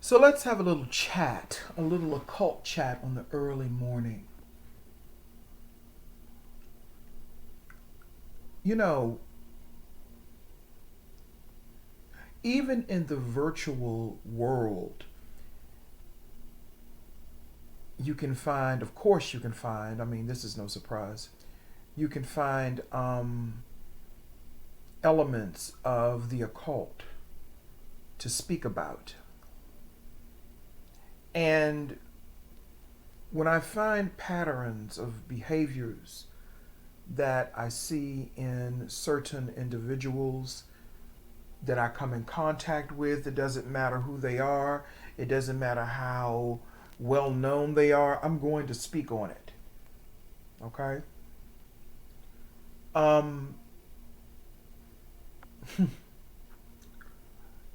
So let's have a little chat, a little occult chat on the early morning. You know, even in the virtual world, you can find, of course, you can find, I mean, this is no surprise, you can find elements of the occult to speak about. And when I find patterns of behaviors that I see in certain individuals that I come in contact with. It doesn't matter who they are, it doesn't matter how well known they are, I'm going to speak on it. Okay? Um,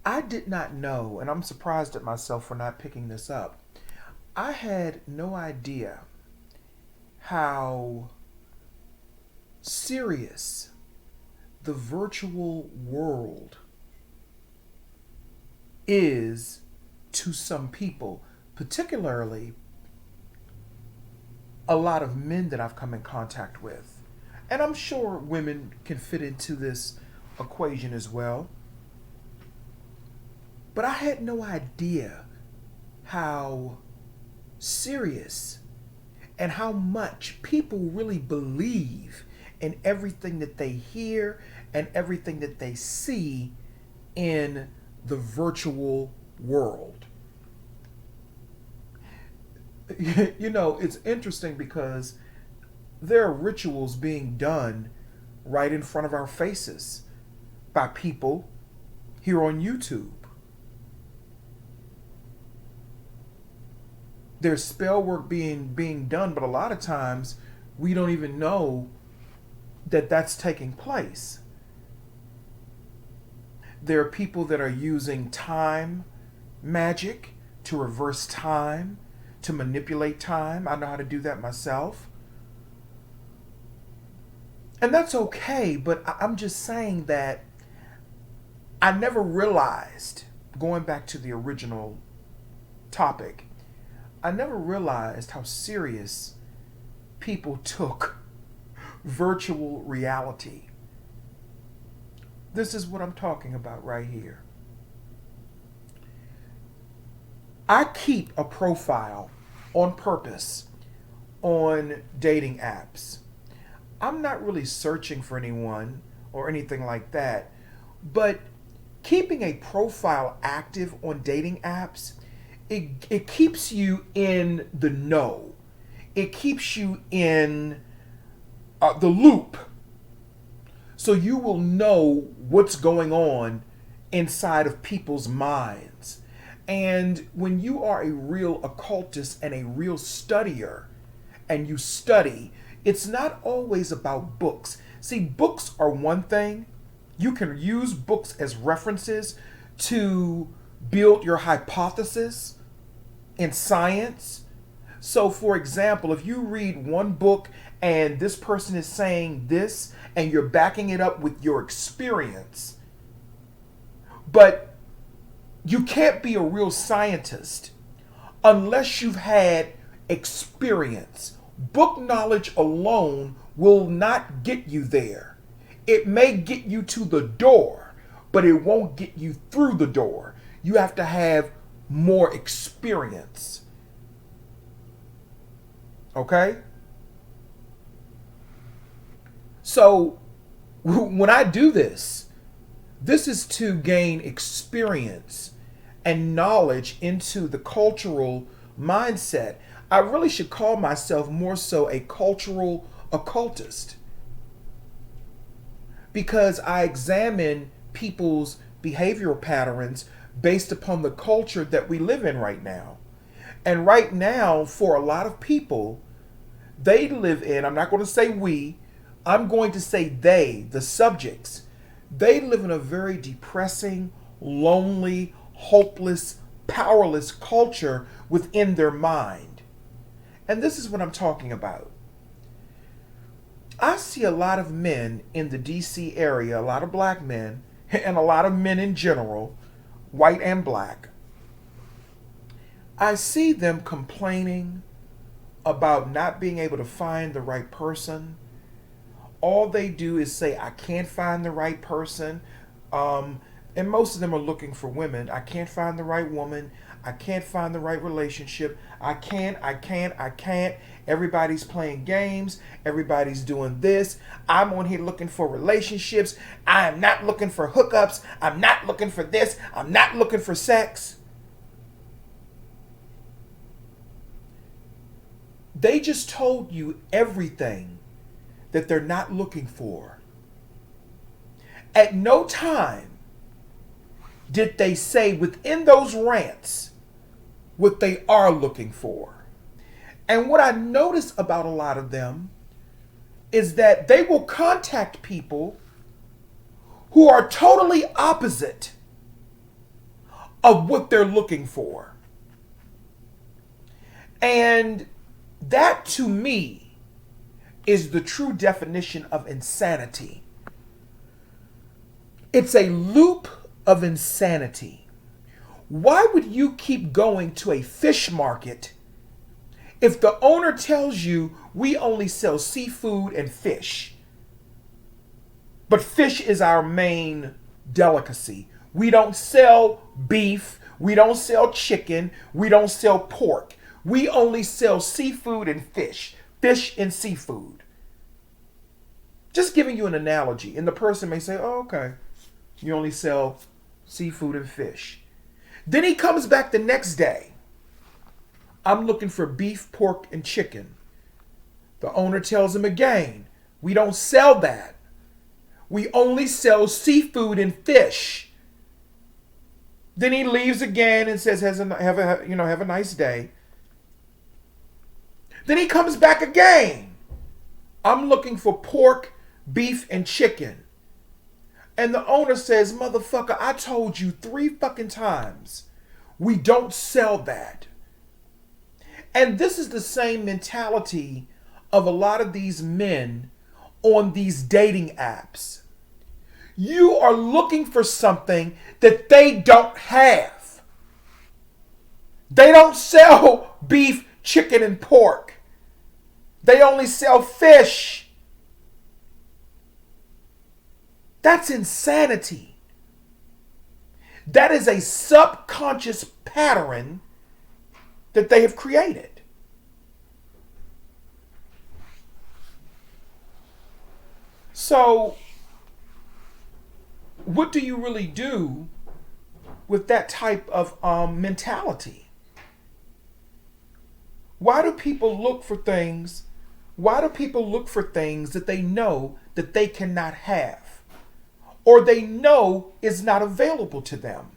I did not know, and I'm surprised at myself for not picking this up. I had no idea how serious the virtual world is to some people, particularly a lot of men that I've come in contact with. And I'm sure women can fit into this equation as well. But I had no idea how serious and how much people really believe in everything that they hear and everything that they see in the virtual world. It's interesting because there are rituals being done right in front of our faces by people here on YouTube. There's spell work being done, but a lot of times we don't even know that that's taking place. There are people that are using time magic to reverse time, to manipulate time. I know how to do that myself. And that's okay, but I'm just saying that I never realized, going back to the original topic, I never realized how serious people took virtual reality. This is what I'm talking about right here. I keep a profile on purpose on dating apps. I'm not really searching for anyone or anything like that, but keeping a profile active on dating apps, it keeps you in the know. It keeps you in the loop. So you will know what's going on inside of people's minds. And when you are a real occultist and a real studier, and you study, it's not always about books. See, books are one thing. You can use books as references to build your hypothesis in science. So, for example, if you read one book and this person is saying this and you're backing it up with your experience, but you can't be a real scientist unless you've had experience. Book knowledge alone will not get you there. It may get you to the door, but it won't get you through the door. You have to have more experience. Okay? So, when I do this, this is to gain experience and knowledge into the cultural mindset. I really should call myself more so a cultural occultist because I examine people's behavioral patterns based upon the culture that we live in right now. And right now, for a lot of people, they live in, I'm not going to say we, I'm going to say they, the subjects, they live in a very depressing, lonely, hopeless, powerless culture within their mind. And this is what I'm talking about. I see a lot of men in the DC area, a lot of black men, and a lot of men in general, white and black, I see them complaining about not being able to find the right person. All they do is say, I can't find the right person. And most of them are looking for women. I can't find the right woman. I can't find the right relationship. I can't. Everybody's playing games. Everybody's doing this. I'm on here looking for relationships. I am not looking for hookups. I'm not looking for this. I'm not looking for sex. They just told you everything that they're not looking for. At no time did they say within those rants what they are looking for. And what I notice about a lot of them is that they will contact people who are totally opposite of what they're looking for. And that to me is the true definition of insanity. It's a loop of insanity. Why would you keep going to a fish market if the owner tells you we only sell seafood and fish? But fish is our main delicacy. We don't sell beef. We don't sell chicken. We don't sell pork. We only sell seafood and fish. Fish and seafood. Just giving you an analogy. And the person may say, oh, okay. You only sell seafood and fish. Then he comes back the next day. I'm looking for beef, pork, and chicken. The owner tells him again, we don't sell that. We only sell seafood and fish. Then he leaves again and says, have a nice day. Then he comes back again. I'm looking for pork, beef, and chicken. And the owner says, motherfucker, I told you 3 fucking times. We don't sell that. And this is the same mentality of a lot of these men on these dating apps. You are looking for something that they don't have. They don't sell beef, chicken, and pork. They only sell fish. That's insanity. That is a subconscious pattern that they have created. So, what do you really do with that type of mentality? Why do people look for things? Why do people look for things that they know that they cannot have? Or they know is not available to them?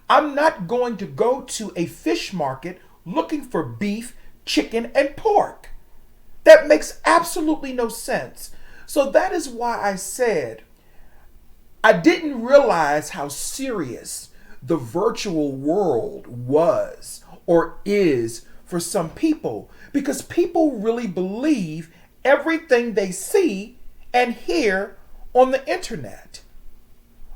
I'm not going to go to a fish market looking for beef, chicken, and pork. That makes absolutely no sense. So that is why I said I didn't realize how serious the virtual world was or is for some people, because people really believe everything they see and hear on the internet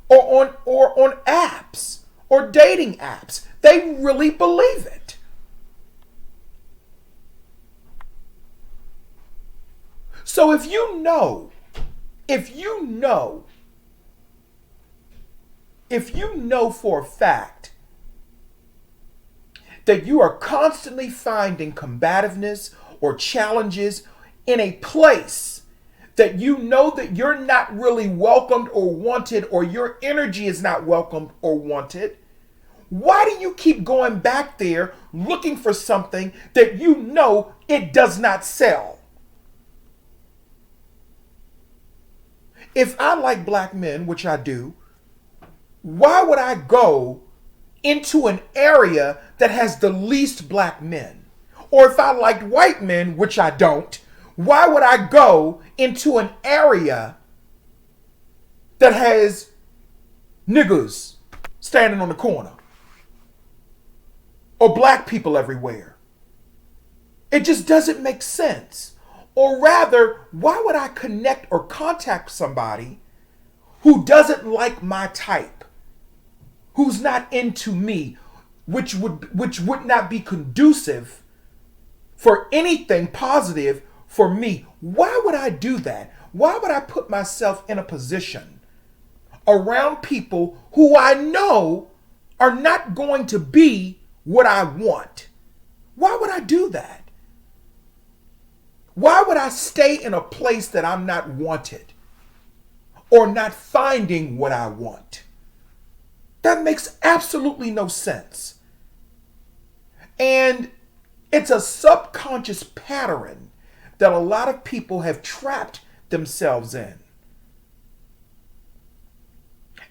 or on apps or dating apps. They really believe it. So if you know for a fact that you are constantly finding combativeness or challenges in a place that you know that you're not really welcomed or wanted, or your energy is not welcomed or wanted, why do you keep going back there looking for something that you know it does not sell? If I like black men, which I do, why would I go into an area that has the least black men? Or if I liked white men, which I don't, why would I go into an area that has niggas standing on the corner or black people everywhere? It just doesn't make sense. Or rather, why would I connect or contact somebody who doesn't like my type, who's not into me? which would not be conducive for anything positive for me. Why would I do that? Why would I put myself in a position around people who I know are not going to be what I want? Why would I do that? Why would I stay in a place that I'm not wanted or not finding what I want? That makes absolutely no sense. And it's a subconscious pattern that a lot of people have trapped themselves in.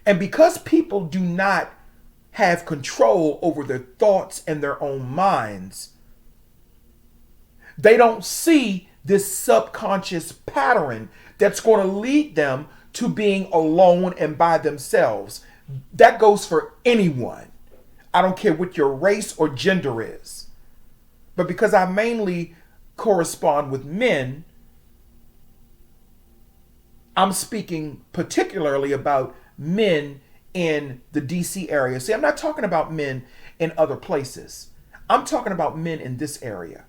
And because people do not have control over their thoughts and their own minds, they don't see this subconscious pattern that's going to lead them to being alone and by themselves. That goes for anyone. I don't care what your race or gender is. But because I mainly correspond with men, I'm speaking particularly about men in the DC area. See, I'm not talking about men in other places. I'm talking about men in this area.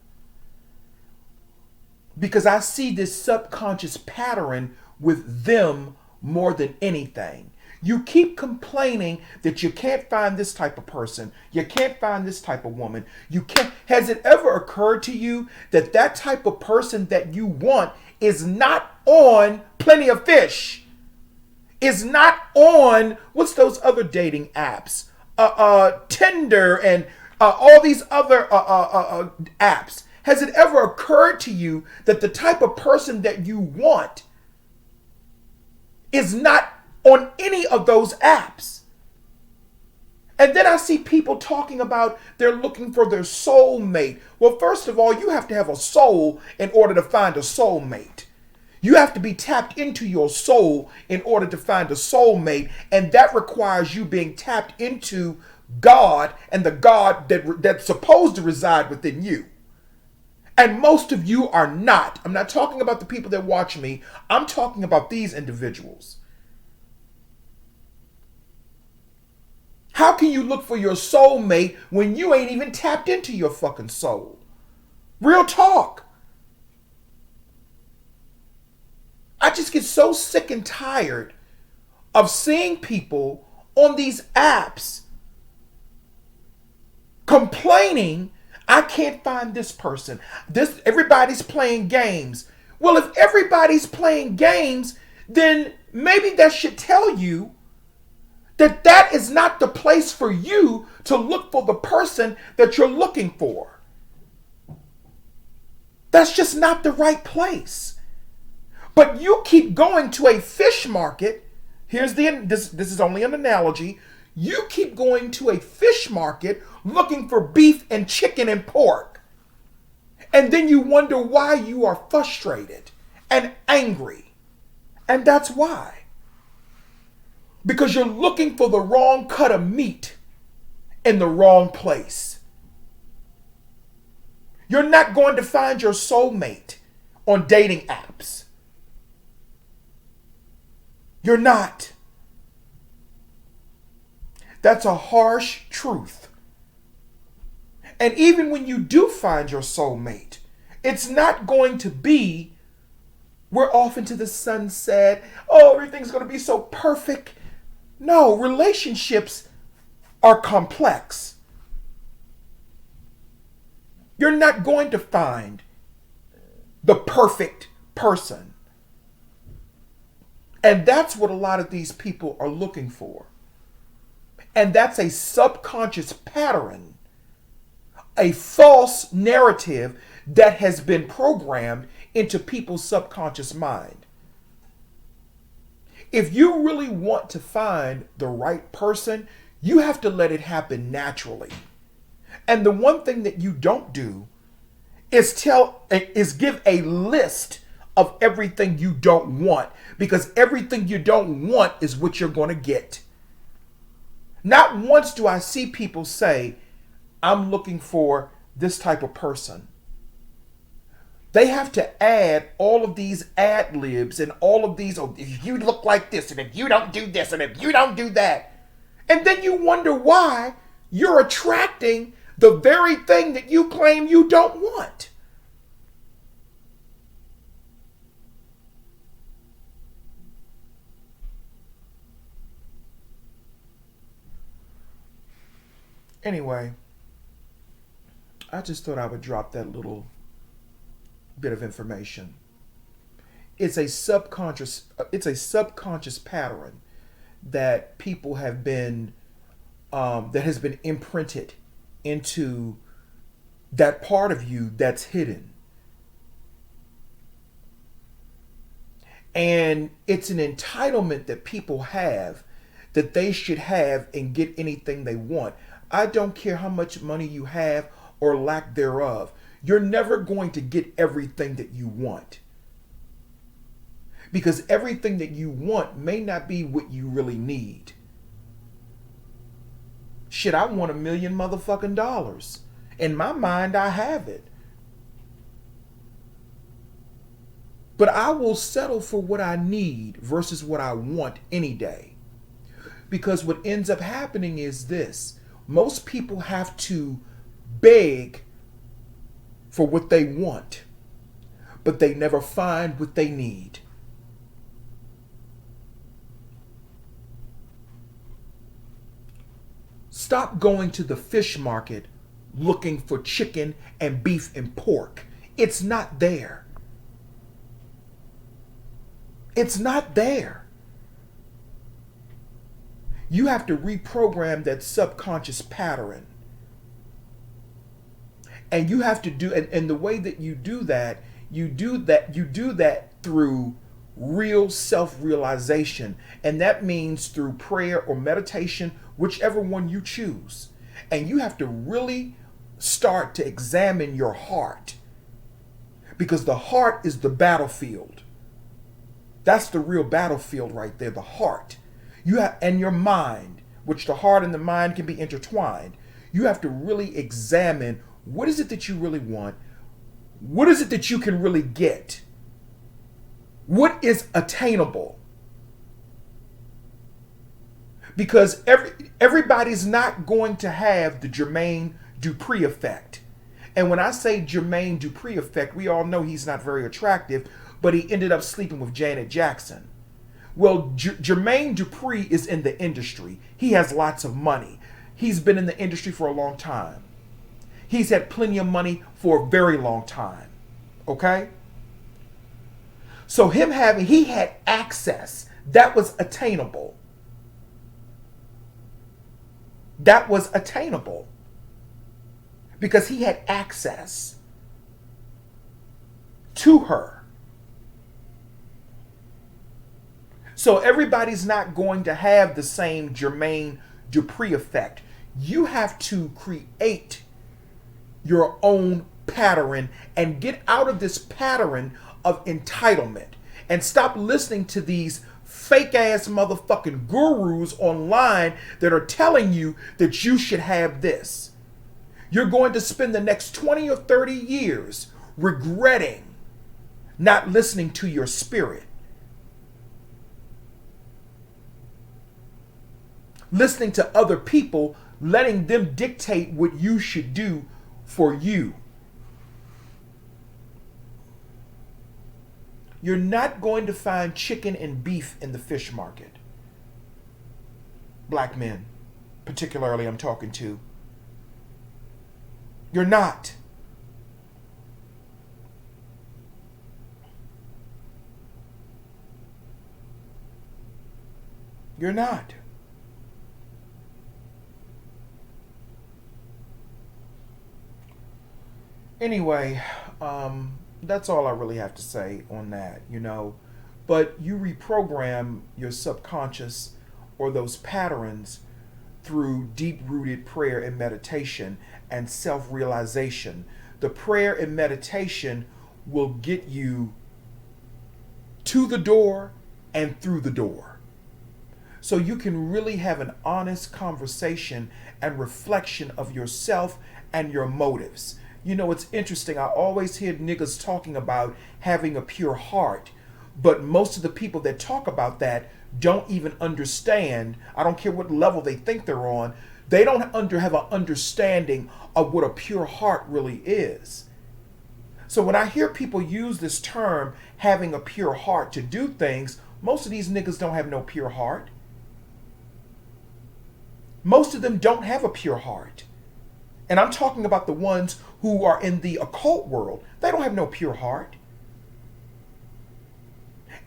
Because I see this subconscious pattern with them more than anything. You keep complaining that you can't find this type of person. You can't find this type of woman. You can't. Has it ever occurred to you that that type of person that you want is not on Plenty of Fish? Is not on, what's those other dating apps? Tinder and all these other apps. Has it ever occurred to you that the type of person that you want is not on any of those apps? And then I see people talking about they're looking for their soulmate. Well, first of all, you have to have a soul in order to find a soulmate. You have to be tapped into your soul in order to find a soulmate, and that requires you being tapped into God and the God that's supposed to reside within you. And most of you are not. I'm not talking about the people that watch me. I'm talking about these individuals. How can you look for your soulmate when you ain't even tapped into your fucking soul? Real talk. I just get so sick and tired of seeing people on these apps complaining, I can't find this person. Everybody's playing games. Well, if everybody's playing games, then maybe that should tell you that that is not the place for you to look for the person that you're looking for. That's just not the right place. But you keep going to a fish market. This is only an analogy. You keep going to a fish market looking for beef and chicken and pork. And then you wonder why you are frustrated and angry. And that's why. Because you're looking for the wrong cut of meat in the wrong place. You're not going to find your soulmate on dating apps. You're not. That's a harsh truth. And even when you do find your soulmate, it's not going to be, we're off into the sunset. Oh, everything's going to be so perfect. No, relationships are complex. You're not going to find the perfect person. And that's what a lot of these people are looking for. And that's a subconscious pattern, a false narrative that has been programmed into people's subconscious mind. If you really want to find the right person, you have to let it happen naturally. And the one thing that you don't do is give a list of everything you don't want, because everything you don't want is what you're going to get. Not once do I see people say, I'm looking for this type of person. They have to add all of these ad libs and all of these, oh, if you look like this, and if you don't do this, and if you don't do that. And then you wonder why You're attracting the very thing that you claim you don't want. Anyway, I just thought I would drop that little bit of information. It's a subconscious pattern that people have been that has been imprinted into that part of you that's hidden. And it's an entitlement that people have, that they should have and get anything they want. I don't care how much money you have or lack thereof. You're never going to get everything that you want. Because everything that you want may not be what you really need. Shit, I want $1 million motherfucking dollars. In my mind, I have it. But I will settle for what I need versus what I want any day. Because what ends up happening is this. Most people have to beg for what they want, but they never find what they need. Stop going to the fish market looking for chicken and beef and pork. It's not there. It's not there. You have to reprogram that subconscious pattern. And you have to do, and the way that you do that, you do that through real self-realization. And that means through prayer or meditation, whichever one you choose. And you have to really start to examine your heart. Because the heart is the battlefield. That's the real battlefield right there, the heart. You have, and your mind, which the heart and the mind can be intertwined. You have to really examine, what is it that you really want? What is it that you can really get? What is attainable? Because everybody's not going to have the Jermaine Dupri effect. And when I say Jermaine Dupri effect, we all know he's not very attractive, but he ended up sleeping with Janet Jackson. Well, Jermaine Dupri is in the industry. He has lots of money. He's been in the industry for a long time. He's had plenty of money for a very long time. Okay? So he had access. That was attainable. That was attainable. Because he had access to her. So everybody's not going to have the same Jermaine Dupri effect. You have to create your own pattern and get out of this pattern of entitlement and stop listening to these fake ass motherfucking gurus online that are telling you that you should have this. You're going to spend the next 20 or 30 years regretting not listening to your spirit. Listening to other people, letting them dictate what you should do for you. You're not going to find chicken and beef in the fish market. Black men, particularly, I'm talking to. You're not. You're not. Anyway, that's all I really have to say on that, But you reprogram your subconscious or those patterns through deep-rooted prayer and meditation and self-realization. The prayer and meditation will get you to the door and through the door. So you can really have an honest conversation and reflection of yourself and your motives. It's interesting. I always hear niggas talking about having a pure heart, but most of the people that talk about that don't even understand. I don't care what level they think they're on, They don't have an understanding of what a pure heart really is. So when I hear people use this term, having a pure heart to do things, most of these niggas don't have no pure heart. Most of them don't have a pure heart. And I'm talking about the ones who are in the occult world. They don't have no pure heart.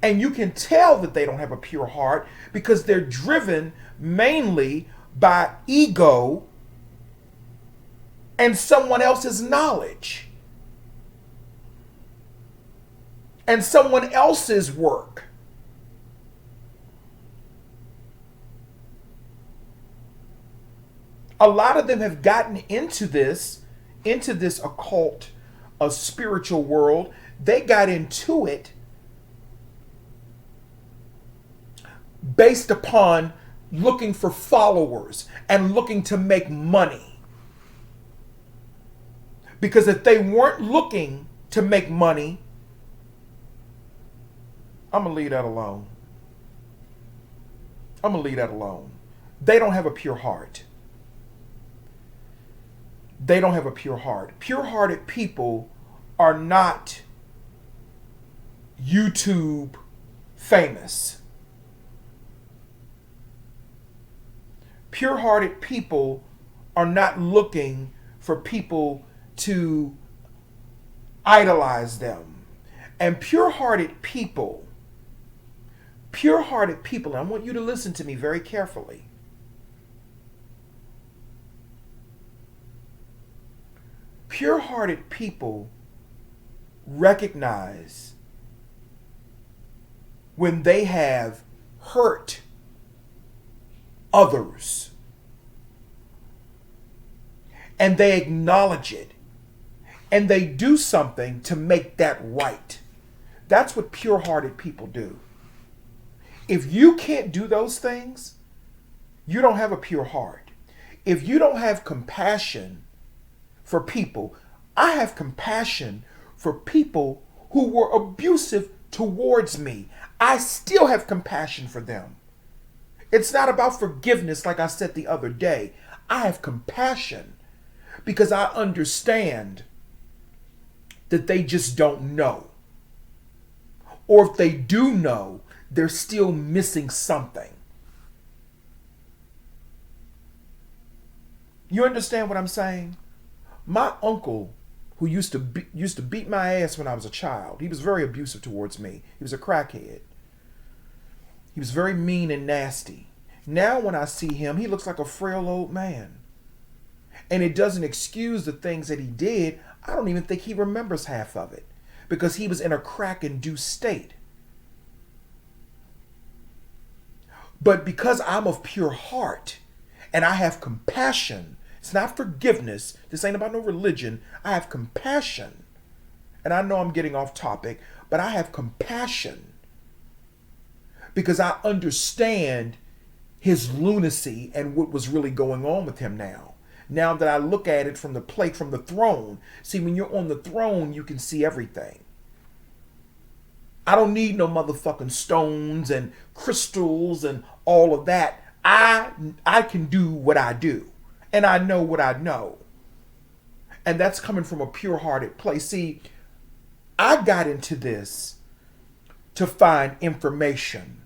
And you can tell that they don't have a pure heart because they're driven mainly by ego and someone else's knowledge and someone else's work. A lot of them have gotten into this occult, a spiritual world. They got into it based upon looking for followers and looking to make money. Because if they weren't looking to make money, I'm going to leave that alone. I'm going to leave that alone. They don't have a pure heart. They don't have a pure heart. Pure-hearted people are not YouTube famous. Pure-hearted people are not looking for people to idolize them. And pure-hearted people, and I want you to listen to me very carefully. Pure-hearted people recognize when they have hurt others and they acknowledge it and they do something to make that right. That's what pure-hearted people do. If you can't do those things, you don't have a pure heart. If you don't have compassion for people, I have compassion for people who were abusive towards me. I still have compassion for them. It's not about forgiveness like I said the other day. I have compassion because I understand that they just don't know. Or if they do know, they're still missing something. You understand what I'm saying? My uncle, who used to beat my ass when I was a child, he was very abusive towards me. He was a crackhead. He was very mean and nasty. Now when I see him, he looks like a frail old man. And it doesn't excuse the things that he did. I don't even think he remembers half of it because he was in a crack-induced state. But because I'm of pure heart and I have compassion, it's not forgiveness. This ain't about no religion. I have compassion. And I know I'm getting off topic, but I have compassion because I understand his lunacy and what was really going on with him now. Now that I look at it from the plate, from the throne. See, when you're on the throne, you can see everything. I don't need no motherfucking stones and crystals and all of that. I can do what I do. And I know what I know. And that's coming from a pure-hearted place. See, I got into this to find information.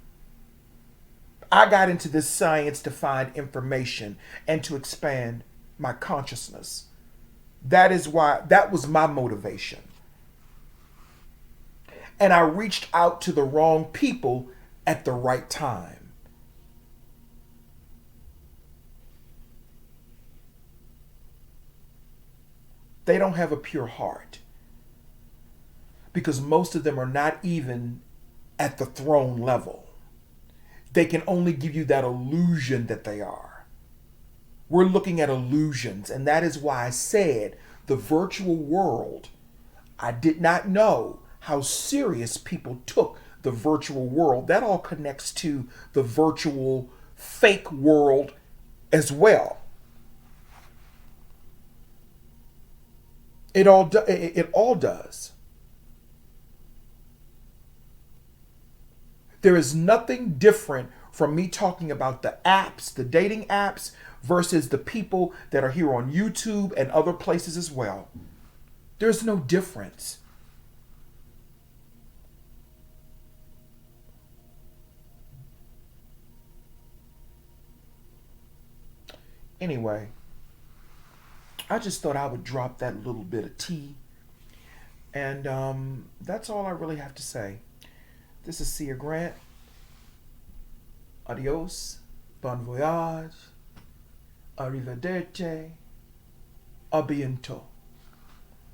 I got into this science to find information and to expand my consciousness. That was my motivation. And I reached out to the wrong people at the right time. They don't have a pure heart because most of them are not even at the throne level. They can only give you that illusion that they are. We're looking at illusions, and that is why I said the virtual world. I did not know how serious people took the virtual world. That all connects to the virtual fake world as well. It all does. There is nothing different from me talking about the apps, the dating apps, versus the people that are here on YouTube and other places as well. There's no difference. Anyway, I just thought I would drop that little bit of tea. And that's all I really have to say. This is Sia Grant. Adios. Bon voyage. Arrivederci. A bientôt.